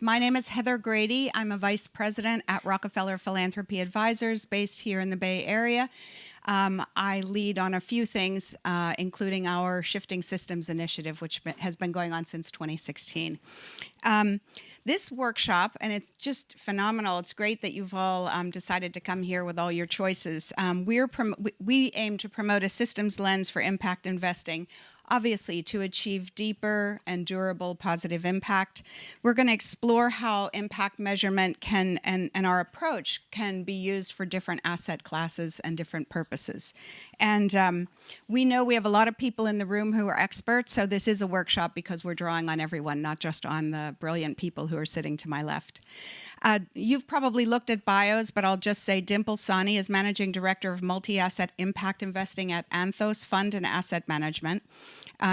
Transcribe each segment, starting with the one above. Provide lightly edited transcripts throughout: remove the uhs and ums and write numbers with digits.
My name is Heather Grady. I'm a vice president at Rockefeller Philanthropy Advisors based here in the Bay Area. I lead on a few things, including our Shifting Systems initiative, which has been going on since 2016. This workshop, and it's just phenomenal. It's great that you've all decided to come here with all your choices. We aim to promote a systems lens for impact investing, obviously to achieve deeper and durable positive impact. We're going to explore how impact measurement can, and our approach can be used for different asset classes and different purposes. And we know we have a lot of people in the room who are experts, so this is a workshop because we're drawing on everyone, not just on the brilliant people who are sitting to my left. You've probably looked at bios, but I'll just say Dimple Sahni is Managing Director of Multi-Asset Impact Investing at Anthos Fund and Asset Management.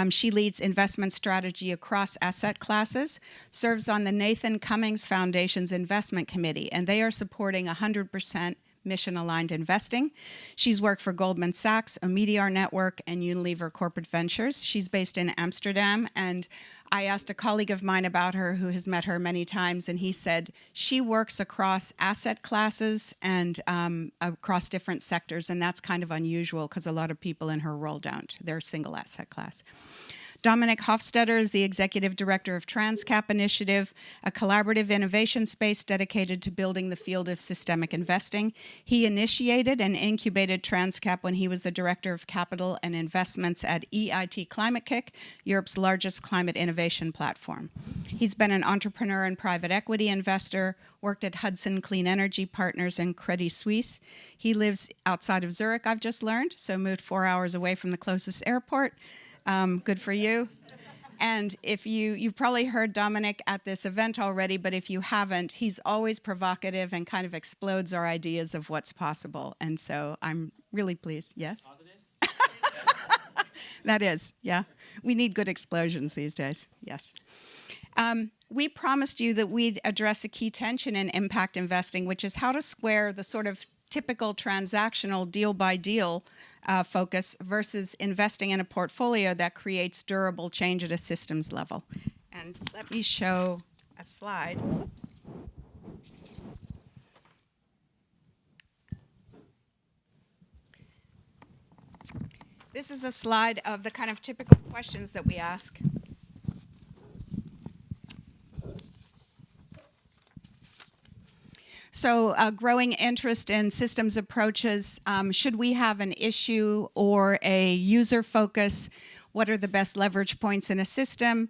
She leads investment strategy across asset classes, serves on the Nathan Cummings Foundation's Investment Committee, and they are supporting 100% mission-aligned investing. She's worked for Goldman Sachs, a Meteor Network, and Unilever Corporate Ventures. She's based in Amsterdam, and I asked a colleague of mine about her who has met her many times, and he said she works across asset classes and across different sectors, and that's kind of unusual because a lot of people in her role don't. They're a single asset class. Dominic Hofstetter is the Executive Director of TransCap Initiative, a collaborative innovation space dedicated to building the field of systemic investing. He initiated and incubated TransCap when he was the Director of Capital and Investments at EIT Climate Kick, Europe's largest climate innovation platform. He's been an entrepreneur and private equity investor, worked at Hudson Clean Energy Partners and Credit Suisse. He lives outside of Zurich, I've just learned, so moved 4 hours away from the closest airport. Good for you. And if you've probably heard Dominic at this event already, but if you haven't, he's always provocative and kind of explodes our ideas of what's possible. And so I'm really pleased. Yes? Positive? That is, yeah. We need good explosions these days. Yes. We promised you that we'd address a key tension in impact investing, which is how to square the sort of typical transactional deal-by-deal focus versus investing in a portfolio that creates durable change at a systems level. And let me show a slide. Oops. This is a slide of the kind of typical questions that we ask. So growing interest in systems approaches, should we have an issue or a user focus? What are the best leverage points in a system?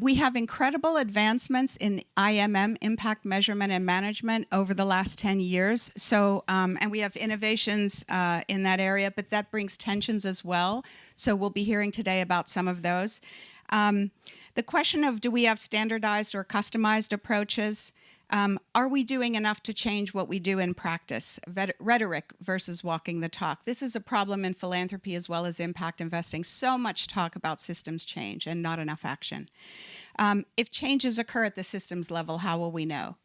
We have incredible advancements in IMM, impact measurement and management, over the last 10 years. So, and we have innovations in that area, but that brings tensions as well. So we'll be hearing today about some of those. The question of, do we have standardized or customized approaches? Are we doing enough to change what we do in practice? Rhetoric versus walking the talk. This is a problem in philanthropy as well as impact investing. So much talk about systems change and not enough action. If changes occur at the systems level, how will we know?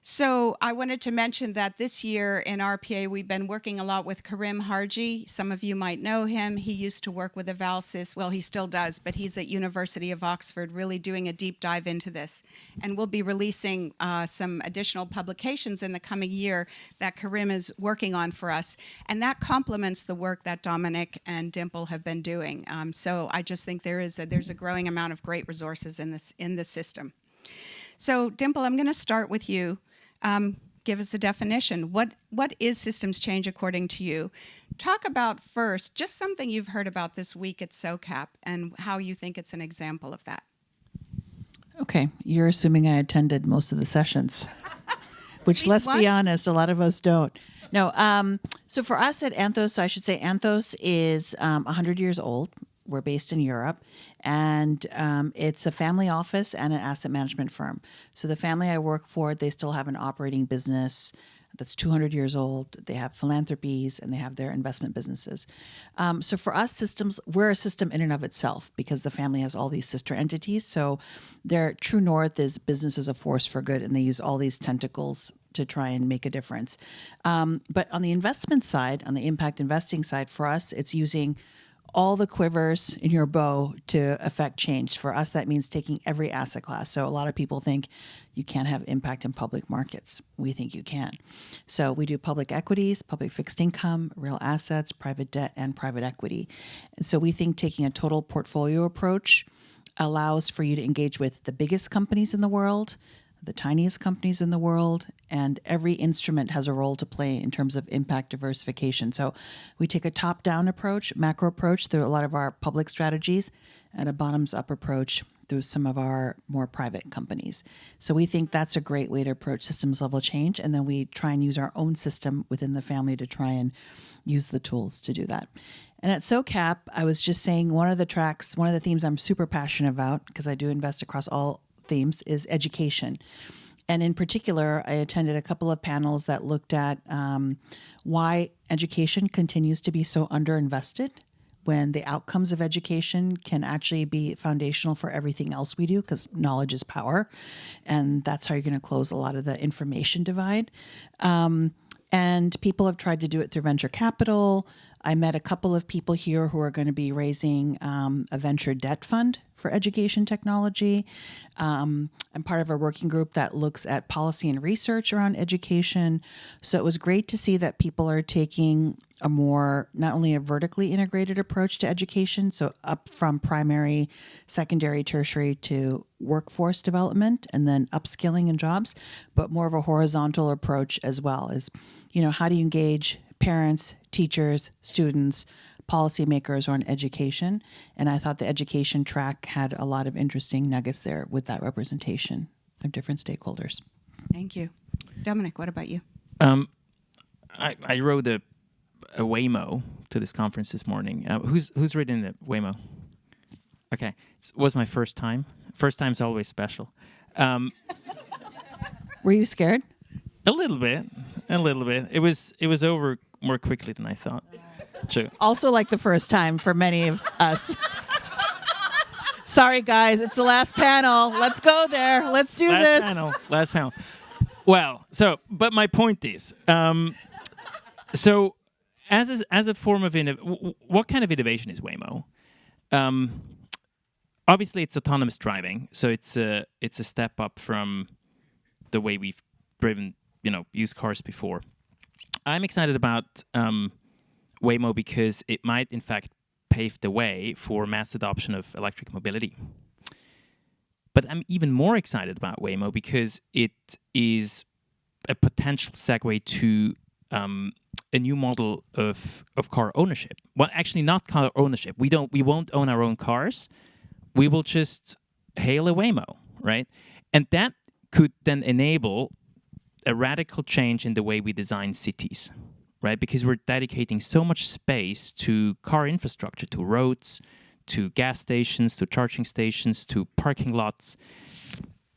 So I wanted to mention that this year in RPA, we've been working a lot with Karim Harji. Some of you might know him. He used to work with Evalsys. Well, he still does, but he's at University of Oxford really doing a deep dive into this. And we'll be releasing some additional publications in the coming year that Karim is working on for us. And that complements the work that Dominic and Dimple have been doing. So I just think there's a growing amount of great resources in this system. So Dimple, I'm going to start with you. Give us a definition. What is systems change according to you? Talk about first just something you've heard about this week at SOCAP and how you think it's an example of that. Okay, you're assuming I attended most of the sessions, which, let's be honest, a lot of us don't. No, so for us at Anthos, I should say Anthos is 100 years old. We're based in Europe, and it's a family office and an asset management firm. So the family I work for, they still have an operating business that's 200 years old. They have philanthropies, and they have their investment businesses. So for us, systems, we're a system in and of itself because the family has all these sister entities. So their true north is business as a force for good, and they use all these tentacles to try and make a difference. But on the investment side, on the impact investing side, for us, it's using all the quivers in your bow to affect change. For us, that means taking every asset class. So a lot of people think you can't have impact in public markets. We think you can. So we do public equities, public fixed income, real assets, private debt, and private equity. And so we think taking a total portfolio approach allows for you to engage with the biggest companies in the world, the tiniest companies in the world, and every instrument has a role to play in terms of impact diversification. So we take a top-down approach, macro approach through a lot of our public strategies, and a bottoms-up approach through some of our more private companies. So we think that's a great way to approach systems level change, and then we try and use our own system within the family to try and use the tools to do that. And at SOCAP, I was just saying one of the themes I'm super passionate about, because I do invest across all themes, is education. And in particular, I attended a couple of panels that looked at why education continues to be so underinvested when the outcomes of education can actually be foundational for everything else we do, because knowledge is power. And that's how you're going to close a lot of the information divide. And people have tried to do it through venture capital. I met a couple of people here who are going to be raising a venture debt fund for education technology. I'm part of a working group that looks at policy and research around education. So it was great to see that people are taking a more, not only a vertically integrated approach to education, so up from primary, secondary, tertiary to workforce development and then upskilling in jobs, but more of a horizontal approach as well. Is, how do you engage parents, teachers, students, policymakers on education? And I thought the education track had a lot of interesting nuggets there with that representation of different stakeholders. Thank you. Dominic, what about you? I wrote a Waymo to this conference this morning. Who's written the Waymo? Okay, it was my first time. First time's always special. Were you scared? A little bit. It was over more quickly than I thought. True. Also like the first time for many of us. Sorry, guys, it's the last panel. Let's go there. Let's do this. Last panel. Well, but my point is, so as a form of what kind of innovation is Waymo? Obviously, it's autonomous driving, so it's a step up from the way we've driven, used cars before. I'm excited about Waymo because it might, in fact, pave the way for mass adoption of electric mobility. But I'm even more excited about Waymo because it is a potential segue to a new model of car ownership. Well, actually, not car ownership. We won't own our own cars. We will just hail a Waymo, right? And that could then enable a radical change in the way we design cities, right? Because we're dedicating so much space to car infrastructure, to roads, to gas stations, to charging stations, to parking lots.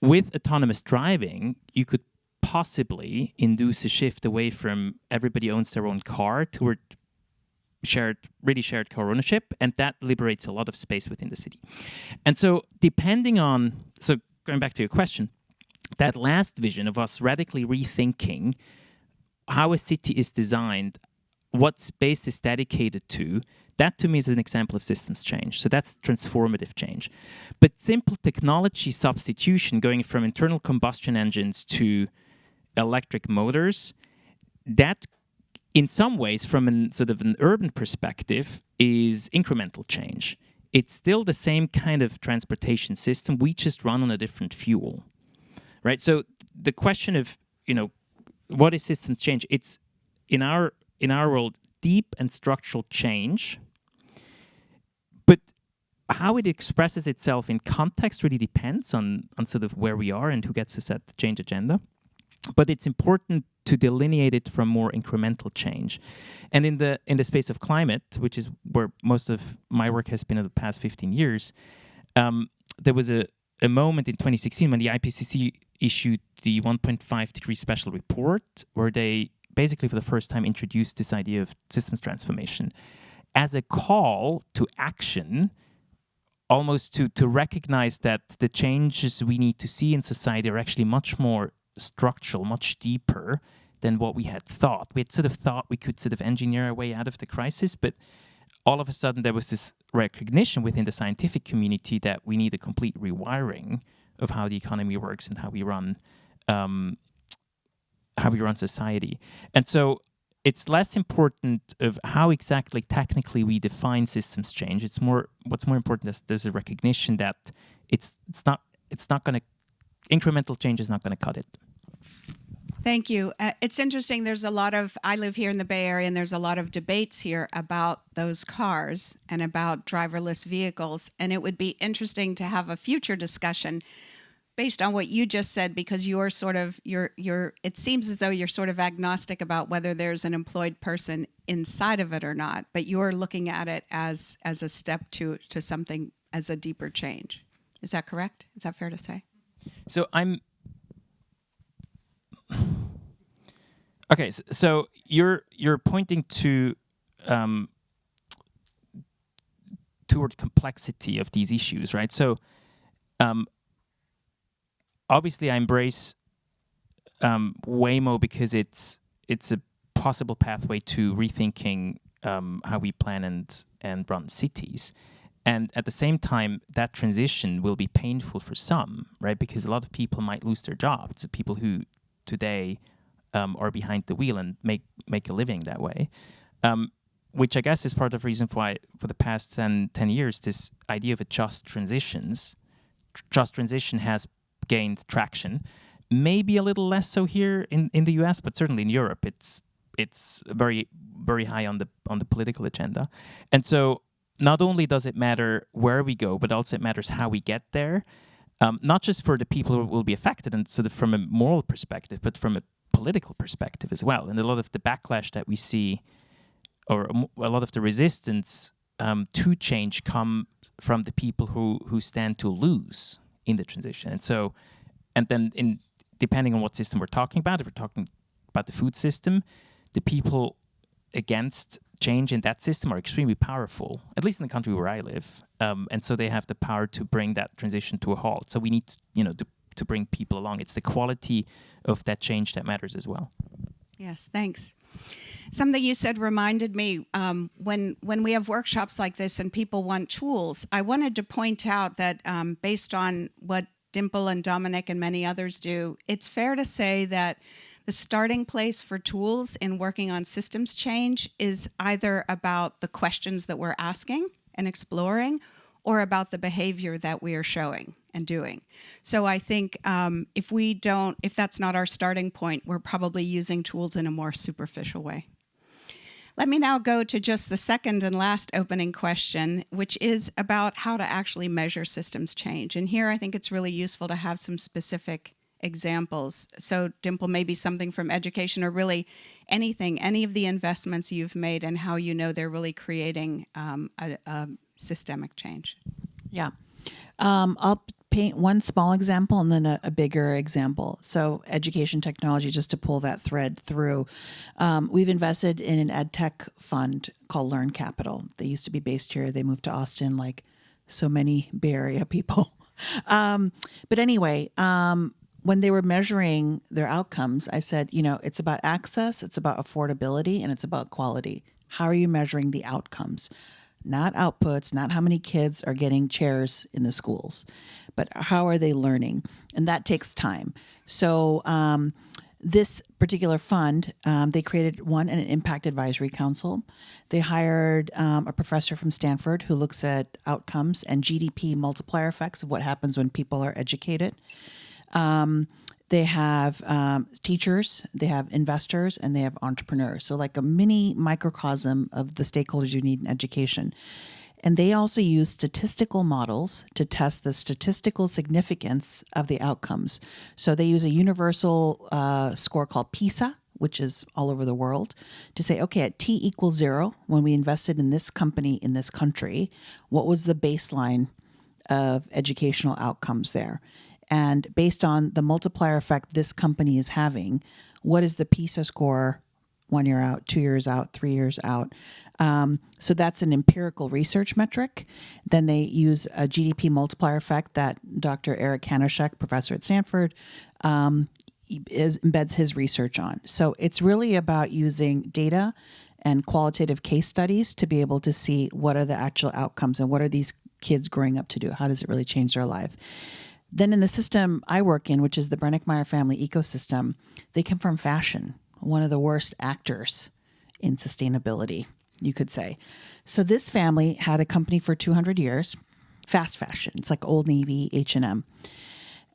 With autonomous driving, you could possibly induce a shift away from everybody owns their own car toward shared car ownership, and that liberates a lot of space within the city. And so going back to your question, that last vision of us radically rethinking how a city is designed, what space is dedicated to, that to me is an example of systems change. So that's transformative change. But simple technology substitution, going from internal combustion engines to electric motors, that in some ways, from an urban perspective, is incremental change. It's still the same kind of transportation system. We just run on a different fuel, right? So the question of, what is systems change? It's in our world, deep and structural change. But how it expresses itself in context really depends on sort of where we are and who gets to set the change agenda. But it's important to delineate it from more incremental change. And in the space of climate, which is where most of my work has been in the past 15 years, there was a moment in 2016 when the IPCC issued the 1.5 degree special report, where they basically for the first time introduced this idea of systems transformation as a call to action, almost to recognize that the changes we need to see in society are actually much more structural, much deeper than what we had thought. We had sort of thought we could sort of engineer our way out of the crisis, but all of a sudden there was this recognition within the scientific community that we need a complete rewiring of how the economy works and how we run society. And so it's less important of how exactly technically we define systems change. It's more, what's more important is there's a recognition that it's not going to, incremental change is not going to cut it. Thank you. It's interesting. I live here in the Bay Area, and there's a lot of debates here about those cars and about driverless vehicles. And it would be interesting to have a future discussion based on what you just said, because you're sort of, it seems as though you're sort of agnostic about whether there's an employed person inside of it or not, but you're looking at it as a step to something, as a deeper change. Is that correct? Is that fair to say? So okay, so you're pointing to toward complexity of these issues, right? So obviously I embrace Waymo because it's a possible pathway to rethinking how we plan and run cities. And at the same time, that transition will be painful for some, right? Because a lot of people might lose their jobs, people who today are behind the wheel and make a living that way, which I guess is part of the reason why for the past 10 years, this idea of a just transition has gained traction. Maybe a little less so here in the US, but certainly in Europe, it's very, very high on the political agenda. And so not only does it matter where we go, but also it matters how we get there, not just for the people who will be affected and sort of from a moral perspective, but from a political perspective as well. And a lot of the backlash that we see, or a lot of the resistance to change, come from the people who stand to lose in the transition. And so, and then depending on what system we're talking about, if we're talking about the food system, the people against change in that system are extremely powerful, at least in the country where I live. And so they have the power to bring that transition to a halt. So we need to bring people along. It's the quality of that change that matters as well. Yes, thanks. Something you said reminded me, when we have workshops like this and people want tools, I wanted to point out that based on what Dimple and Dominic and many others do, it's fair to say that the starting place for tools in working on systems change is either about the questions that we're asking and exploring, or about the behavior that we are showing and doing. So I think if that's not our starting point, we're probably using tools in a more superficial way. Let me now go to just the second and last opening question, which is about how to actually measure systems change. And here I think it's really useful to have some specific examples. So Dimple, maybe something from education, or really anything, any of the investments you've made and how you know they're really creating a systemic change. Yeah. I'll paint one small example and then a bigger example. So education technology, just to pull that thread through. We've invested in an ed tech fund called Learn Capital. They used to be based here. They moved to Austin like so many Bay Area people. But anyway, when they were measuring their outcomes, I said, it's about access, it's about affordability, and it's about quality. How are you measuring the outcomes? Not outputs, not how many kids are getting chairs in the schools, but how are they learning? And that takes time. So this particular fund, they created an impact advisory council. They hired a professor from Stanford who looks at outcomes and GDP multiplier effects of what happens when people are educated. They have teachers, they have investors, and they have entrepreneurs. So like a mini microcosm of the stakeholders you need in education. And they also use statistical models to test the statistical significance of the outcomes. So they use a universal score called PISA, which is all over the world, to say, okay, at T equals 0, when we invested in this company in this country, what was the baseline of educational outcomes there? And based on the multiplier effect this company is having, what is the PISA score 1 year out, 2 years out, 3 years out? So that's an empirical research metric. Then they use a GDP multiplier effect that Dr. Eric Hanushek, professor at Stanford, embeds his research on. So it's really about using data and qualitative case studies to be able to see what are the actual outcomes and what are these kids growing up to do? How does it really change their life? Then in the system I work in, which is the Brennick-Meyer family ecosystem, they come from fashion, one of the worst actors in sustainability, you could say. So this family had a company for 200 years, fast fashion. It's like Old Navy, H&M.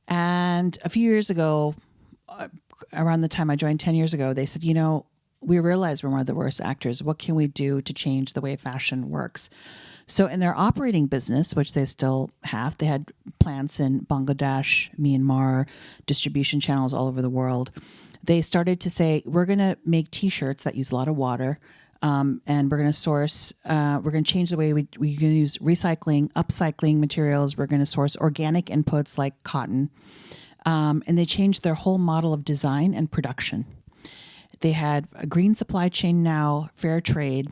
And a few years ago, around the time I joined 10 years ago, they said, we realize we're one of the worst actors. What can we do to change the way fashion works? So in their operating business, which they still have, they had plants in Bangladesh, Myanmar, distribution channels all over the world. They started to say, we're going to make T-shirts that use a lot of water, and we're going to source, we're going to change the way we're going to use recycling, upcycling materials. We're going to source organic inputs like cotton. And they changed their whole model of design and production. They had a green supply chain now, fair trade.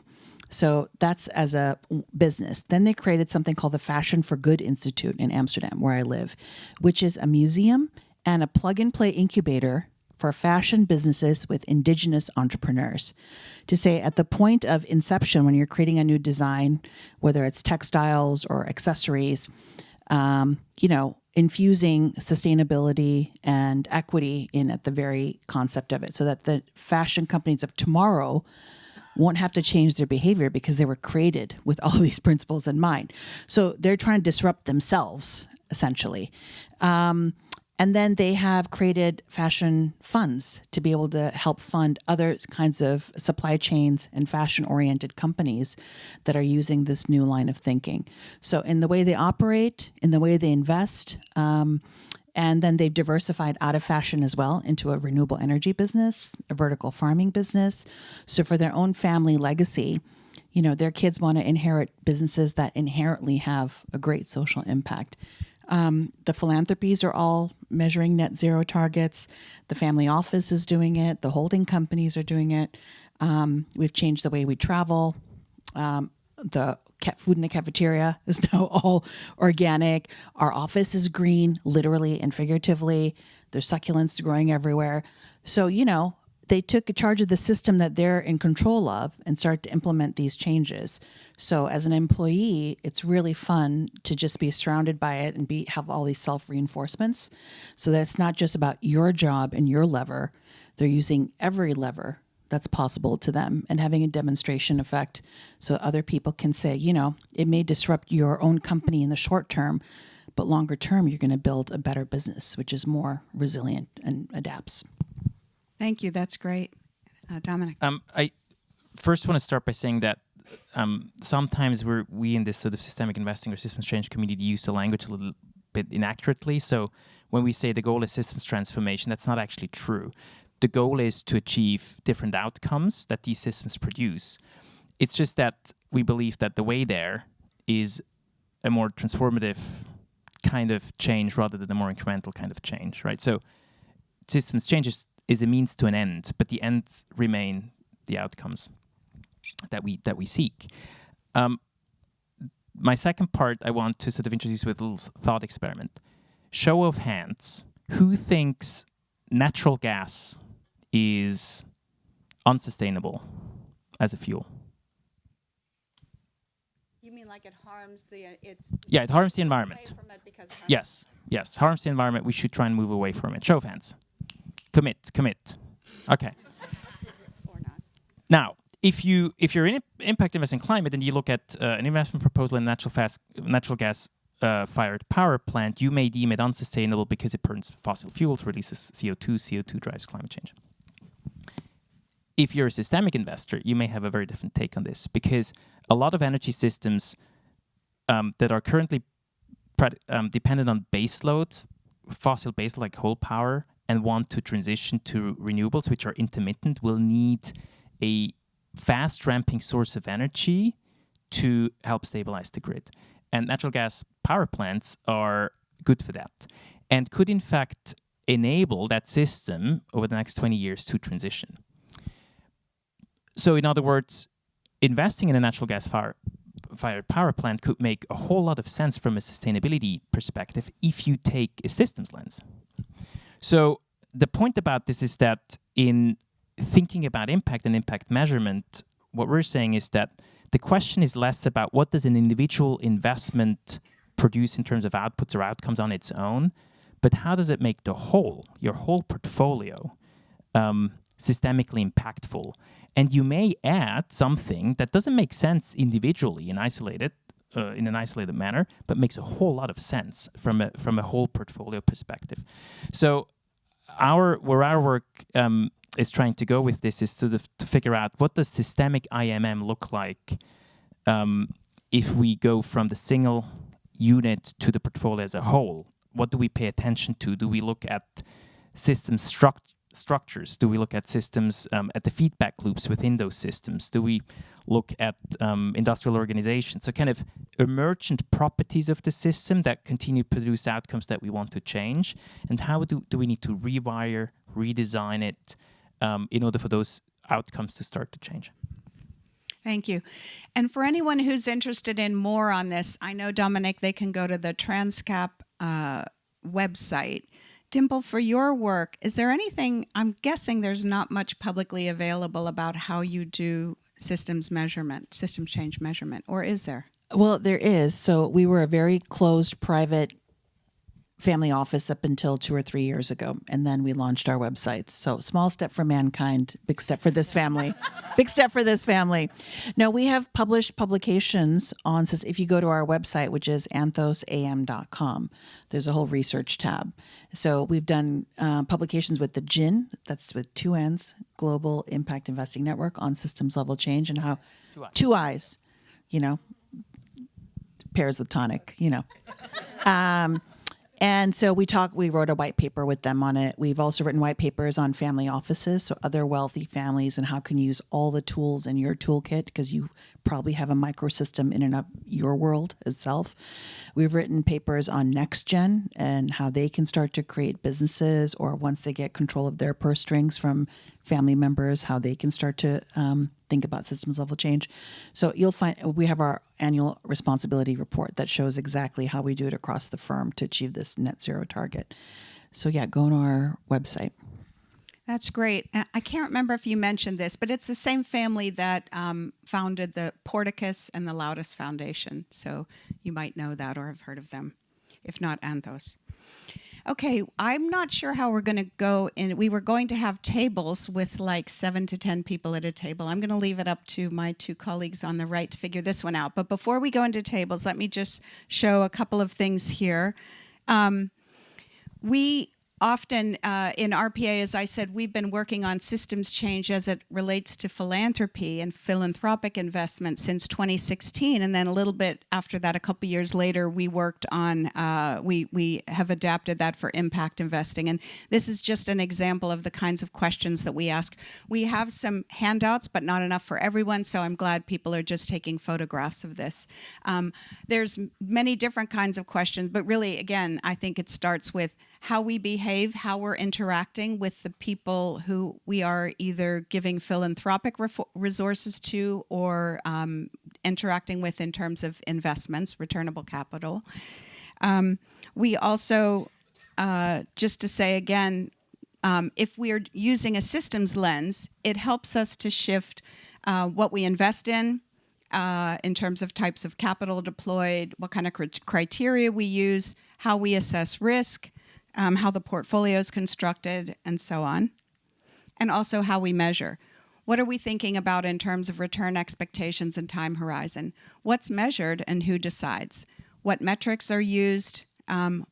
So that's as a business. Then they created something called the Fashion for Good Institute in Amsterdam, where I live, which is a museum and a plug-and-play incubator for fashion businesses with indigenous entrepreneurs. To say at the point of inception, when you're creating a new design, whether it's textiles or accessories, infusing sustainability and equity in at the very concept of it, so that the fashion companies of tomorrow won't have to change their behavior because they were created with all these principles in mind. So they're trying to disrupt themselves, essentially. And then they have created fashion funds to be able to help fund other kinds of supply chains and fashion-oriented companies that are using this new line of thinking. So in the way they operate, in the way they invest, and then they've diversified out of fashion as well into a renewable energy business, a vertical farming business. So for their own family legacy, their kids want to inherit businesses that inherently have a great social impact. The philanthropies are all measuring net zero targets. The family office is doing it. The holding companies are doing it. We've changed the way we travel. The food in the cafeteria is now all organic. Our office is green, literally and figuratively. There's succulents growing everywhere. So, they took charge of the system that they're in control of and started to implement these changes. So as an employee, it's really fun to just be surrounded by it and have all these self-reinforcements, so that it's not just about your job and your lever. They're using every lever that's possible to them and having a demonstration effect so other people can say, it may disrupt your own company in the short term, but longer term, you're going to build a better business, which is more resilient and adapts. Thank you. That's great. Dominic. I first want to start by saying that sometimes we in this sort of systemic investing or systems change community use the language a little bit inaccurately. So when we say the goal is systems transformation, that's not actually true. The goal is to achieve different outcomes that these systems produce. It's just that we believe that the way there is a more transformative kind of change rather than a more incremental kind of change, right? So systems changes is a means to an end, but the ends remain the outcomes that we seek. My second part, I want to sort of introduce with a little thought experiment. Show of hands, who thinks natural gas is unsustainable as a fuel? You mean like it harms it harms the environment. Away from it because it Yes, harms the environment. We should try and move away from it. Show of hands. Commit. Okay. or not. Now, if you're in impact investing climate and you look at an investment proposal in natural gas fired power plant, you may deem it unsustainable because it burns fossil fuels, releases CO2. CO2 drives climate change. If you're a systemic investor, you may have a very different take on this, because a lot of energy systems that are currently dependent on fossil baseload like coal power, and want to transition to renewables, which are intermittent, will need a fast ramping source of energy to help stabilize the grid. And natural gas power plants are good for that and could in fact enable that system over the next 20 years to transition. So in other words, investing in a natural gas fired power plant could make a whole lot of sense from a sustainability perspective if you take a systems lens. So the point about this is that in thinking about impact and impact measurement, what we're saying is that the question is less about what does an individual investment produce in terms of outputs or outcomes on its own, but how does it make the whole, your whole portfolio, systemically impactful? And you may add something that doesn't make sense individually and isolated, in an isolated manner, but makes a whole lot of sense from a whole portfolio perspective. So where our work is trying to go with this is to figure out what does systemic IMM look like if we go from the single unit to the portfolio as a whole. What do we pay attention to? Do we look at system structures? Do we look at systems, at the feedback loops within those systems? Do we look at industrial organizations? So kind of emergent properties of the system that continue to produce outcomes that we want to change. And how do we need to rewire, redesign it in order for those outcomes to start to change? Thank you. And for anyone who's interested in more on this, I know, Dominic, they can go to the TransCap website. Dimple, for your work, is there anything, I'm guessing there's not much publicly available about how you do systems change measurement, or is there? Well, there is. So we were a very closed, private family office up until 2 or 3 years ago, and then we launched our websites. So small step for mankind, big step for this family. Big step for this family. No, we have published publications on, if you go to our website, which is anthosam.com, there's a whole research tab. So we've done publications with the GIN, that's with 2 N's, Global Impact Investing Network, on systems level change and how 2 eyes, pairs with tonic, And so we wrote a white paper with them on it. We've also written white papers on family offices, so other wealthy families, and how can you use all the tools in your toolkit, because you probably have a microsystem in and of your world itself. We've written papers on next gen and how they can start to create businesses, or once they get control of their purse strings from family members, how they can start to think about systems level change. So you'll find we have our annual responsibility report that shows exactly how we do it across the firm to achieve this net zero target. So yeah, go on our website. That's great. I can't remember if you mentioned this, but it's the same family that founded the Porticus and the Loudus Foundation. So you might know that or have heard of them, if not Anthos. Okay, I'm not sure how we're going to go in. We were going to have tables with like 7 to 10 people at a table. I'm going to leave it up to my 2 colleagues on the right to figure this one out. But before we go into tables, let me just show a couple of things here. We often in RPA, as I said, we've been working on systems change as it relates to philanthropy and philanthropic investment since 2016. And then a little bit after that, a couple years later, we worked on, we have adapted that for impact investing. And this is just an example of the kinds of questions that we ask. We have some handouts, but not enough for everyone. So I'm glad people are just taking photographs of this. There's many different kinds of questions, but really, again, I think it starts with how we behave, how we're interacting with the people who we are either giving philanthropic resources to or interacting with in terms of investments, returnable capital. We also, just to say again, if we're using a systems lens, it helps us to shift what we invest in terms of types of capital deployed, what kind of criteria we use, how we assess risk, how the portfolio is constructed, and so on. And also how we measure. What are we thinking about in terms of return expectations and time horizon? What's measured and who decides? What metrics are used?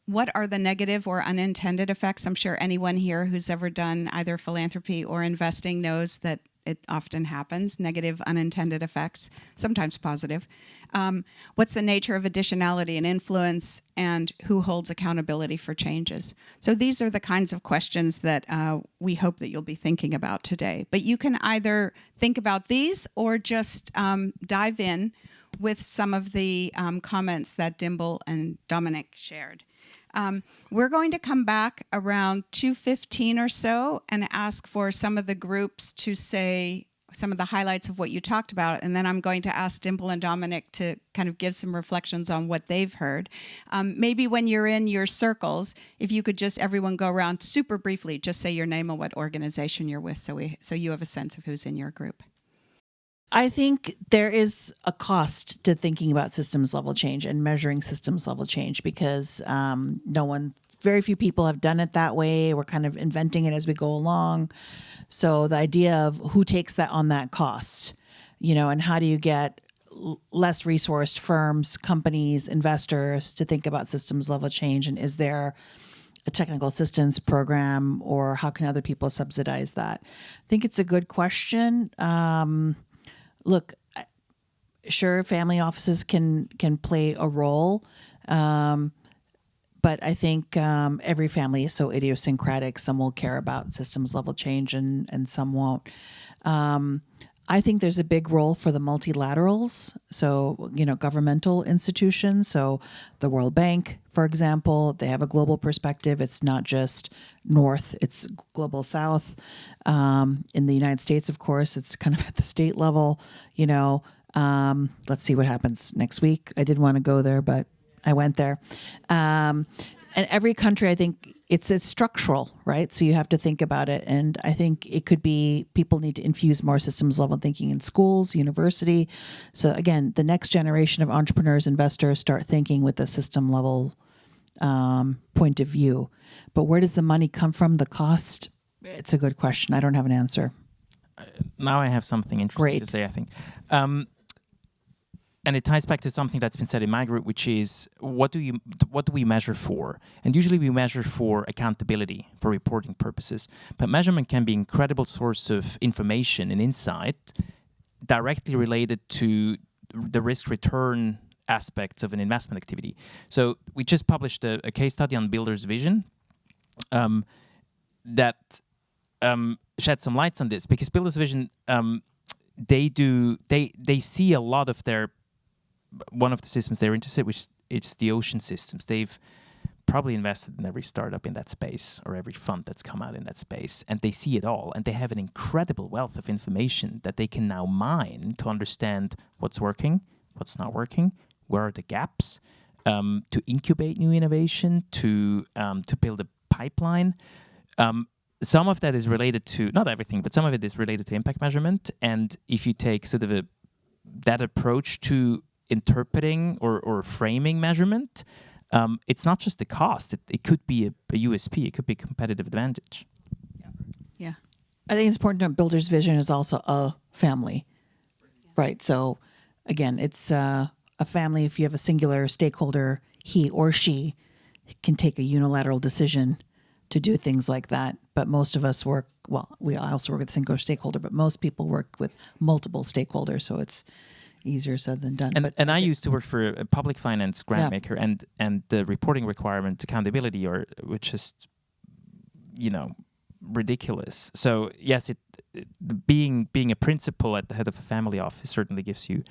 What are the negative or unintended effects? I'm sure anyone here who's ever done either philanthropy or investing knows that it often happens, negative unintended effects, sometimes positive. What's the nature of additionality and influence, and who holds accountability for changes? So these are the kinds of questions that we hope that you'll be thinking about today. But you can either think about these or just dive in with some of the comments that Dimple and Dominic shared. We're going to come back around 2:15 or so and ask for some of the groups to say some of the highlights of what you talked about, and then I'm going to ask Dimple and Dominic to kind of give some reflections on what they've heard. Maybe when you're in your circles, if you could just everyone go around super briefly, just say your name and what organization you're with, so you have a sense of who's in your group. I think there is a cost to thinking about systems level change and measuring systems level change because very few people have done it that way. We're kind of inventing it as we go along. So the idea of who takes that on that cost, and how do you get less resourced firms, companies, investors to think about systems level change, and is there a technical assistance program, or how can other people subsidize that? I think it's a good question. Look, sure, family offices can play a role, but I think every family is so idiosyncratic. Some will care about systems level change, and some won't. I think there's a big role for the multilaterals, so governmental institutions. So the World Bank, for example, they have a global perspective. It's not just North; it's global South. In the United States, of course, it's kind of at the state level. Let's see what happens next week. I didn't want to go there, but I went there. And every country, I think it's structural, right? So you have to think about it. And I think it could be people need to infuse more systems level thinking in schools, university. So again, the next generation of entrepreneurs, investors start thinking with a system level point of view. But where does the money come from? The cost? It's a good question. I don't have an answer. Now I have something interesting to say, I think. And it ties back to something that's been said in my group, which is what do we measure for? And usually we measure for accountability, for reporting purposes. But measurement can be an incredible source of information and insight directly related to the risk-return aspects of an investment activity. So we just published a case study on Builder's Vision that shed some lights on this, because Builder's Vision, they see a lot of one of the systems they're interested, which it's the ocean systems. They've probably invested in every startup in that space or every fund that's come out in that space, and they see it all, and they have an incredible wealth of information that they can now mine to understand what's working, what's not working, where are the gaps, to incubate new innovation, to build a pipeline. Some of that is related to, not everything, but some of it is related to impact measurement. And if you take sort of that approach to interpreting or framing measurement, it's not just the cost. It could be a USP. It could be a competitive advantage. Yeah. I think it's important to note Builder's Vision is also a family, right? So again, it's a family. If you have a singular stakeholder, he or she can take a unilateral decision to do things like that. But most of us we also work with a single stakeholder, but most people work with multiple stakeholders. So it's easier said than done. And I used to work for a public finance grant maker, and the reporting requirement, accountability, were just, ridiculous. So yes, being a principal at the head of a family office certainly gives you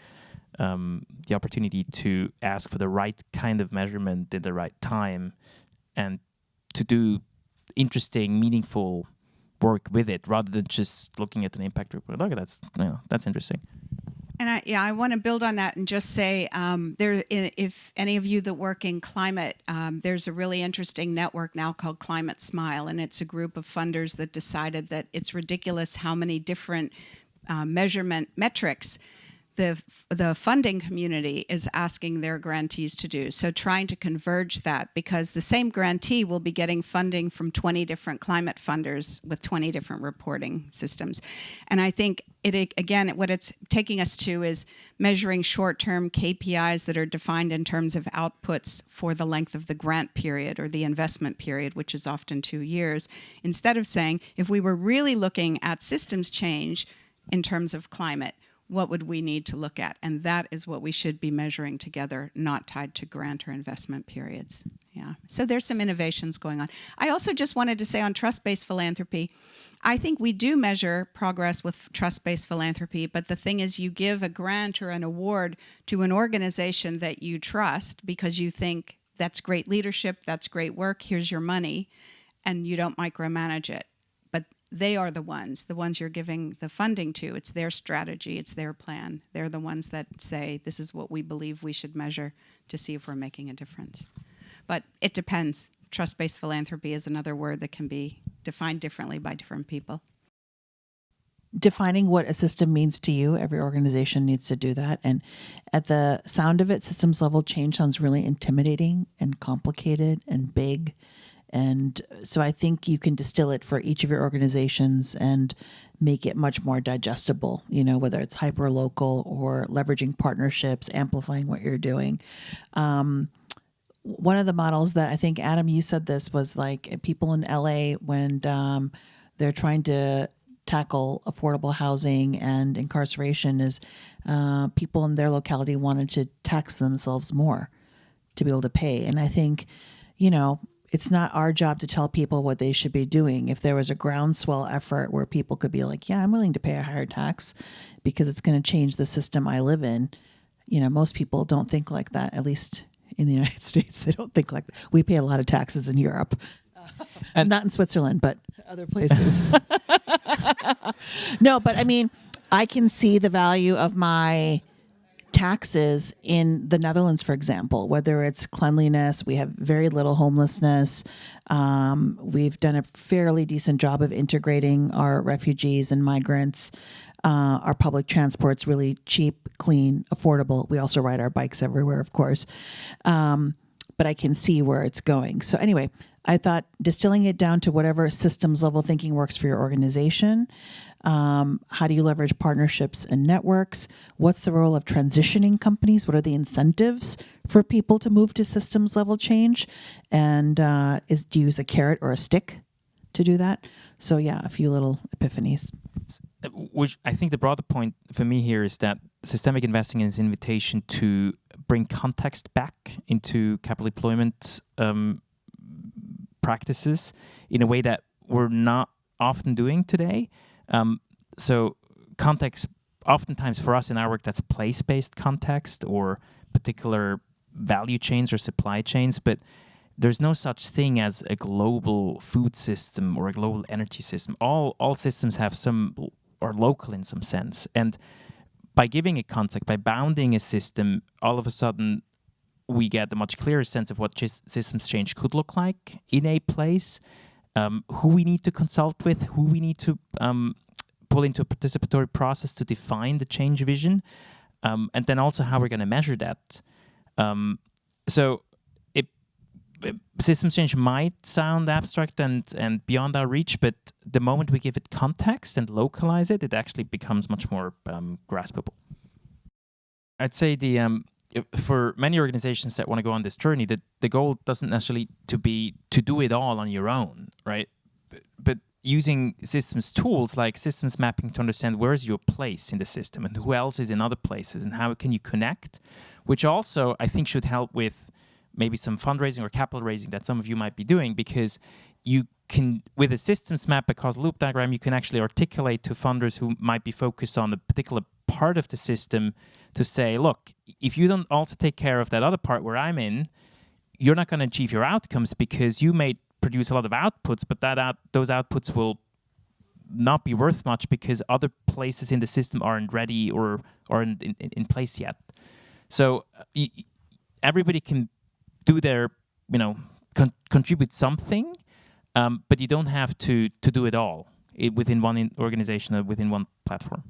the opportunity to ask for the right kind of measurement in the right time, and to do interesting, meaningful work with it, rather than just looking at an impact report. Look, that's interesting. And I want to build on that and just say, if any of you that work in climate, there's a really interesting network now called Climate Smile, and it's a group of funders that decided that it's ridiculous how many different measurement metrics the funding community is asking their grantees to do. So trying to converge that, because the same grantee will be getting funding from 20 different climate funders with 20 different reporting systems. And I think what it's taking us to is measuring short-term KPIs that are defined in terms of outputs for the length of the grant period or the investment period, which is often 2 years, instead of saying, if we were really looking at systems change in terms of climate, what would we need to look at? And that is what we should be measuring together, not tied to grant or investment periods. Yeah. So there's some innovations going on. I also just wanted to say on trust-based philanthropy, I think we do measure progress with trust-based philanthropy, but the thing is, you give a grant or an award to an organization that you trust because you think that's great leadership, that's great work, here's your money, and you don't micromanage it. They are the ones you're giving the funding to. It's their strategy. It's their plan. They're the ones that say, this is what we believe we should measure to see if we're making a difference. But it depends. Trust-based philanthropy is another word that can be defined differently by different people. defining what a system means to you. Every organization needs to do that. And at the sound of it, systems level change sounds really intimidating and complicated and big. And so I think you can distill it for each of your organizations and make it much more digestible, whether it's hyper local or leveraging partnerships, amplifying what you're doing. One of the models that I think, Adam, you said this, was like people in LA when they're trying to tackle affordable housing and incarceration is people in their locality wanted to tax themselves more to be able to pay. And I think, it's not our job to tell people what they should be doing. If there was a groundswell effort where people could be like, yeah, I'm willing to pay a higher tax because it's going to change the system I live in. Most people don't think like that, at least in the United States. They don't think like that. We pay a lot of taxes in Europe. And not in Switzerland, but other places. No, but I mean, I can see the value of my taxes in the Netherlands, for example, whether it's cleanliness. We have very little homelessness. We've done a fairly decent job of integrating our refugees and migrants. Our public transport's really cheap, clean, affordable. We also ride our bikes everywhere, of course. But I can see where it's going. So anyway, I thought distilling it down to whatever systems level thinking works for your organization. How do you leverage partnerships and networks? What's the role of transitioning companies? What are the incentives for people to move to systems level change? And do you use a carrot or a stick to do that? So yeah, a few little epiphanies. Which I think the broader point for me here is that systemic investing is an invitation to bring context back into capital deployment practices in a way that we're not often doing today. So context, oftentimes for us in our work, that's place-based context or particular value chains or supply chains, but there's no such thing as a global food system or a global energy system. All systems have some, or local in some sense. And by giving a context, by bounding a system, all of a sudden we get a much clearer sense of what systems change could look like in a place, who we need to consult with, who we need to pull into a participatory process to define the change vision, and then also how we're going to measure that. So systems change might sound abstract and beyond our reach, but the moment we give it context and localize it, it actually becomes much more graspable. I'd say for many organizations that want to go on this journey, the goal doesn't necessarily be to do it all on your own, right? But using systems tools like systems mapping to understand where's your place in the system and who else is in other places and how can you connect, which also I think should help with maybe some fundraising or capital raising that some of you might be doing, because you can, with a systems map, a causal loop diagram, you can actually articulate to funders who might be focused on a particular part of the system to say, look, if you don't also take care of that other part where I'm in, you're not going to achieve your outcomes because you may produce a lot of outputs, but those outputs will not be worth much because other places in the system aren't ready or aren't in place yet. So everybody can do their, contribute something, but you don't have to do it all within one organization or within one platform.